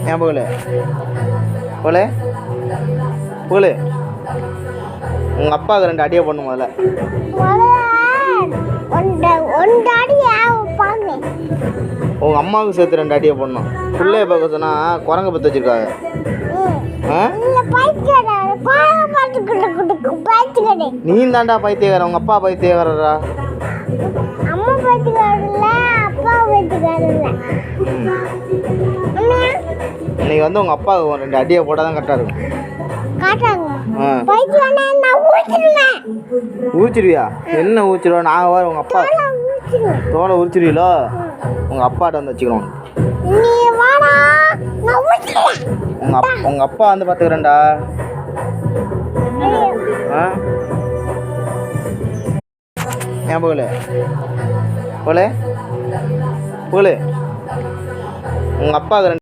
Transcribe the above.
ஏன் போகல போல போகல உங்கள் அப்பாவுக்கு 2 அடியை போடணும் முதல்ல. உங்கள் அம்மாவுக்கு சேர்த்து 2 அடியை போடணும். பிள்ளைய பார்க்க சொன்னால் குரங்க பற்ற வச்சுருக்காங்க. நீ தாண்டா பைத்தியக்கார, உங்கள் அப்பா பைத்தியக்காரரா. இன்னைக்கு வந்து உங்கள் அப்பாவுக்கு 2 அடியை போட்டால் தான் கரெக்டாக இருக்கும். ஊச்சிருவியா? என்ன ஊச்சிருவா? நாங்கள் வர உங்கள் அப்பா தோலை உரிச்சிருவீங்களோ? உங்கள் அப்பாட்ட வந்து வச்சுக்கிறோம். உங்கள் அப்பா வந்து பார்த்துக்கிறேன்டா. ஏன் போகல போல போல உங்கள் அப்பாவுக்கு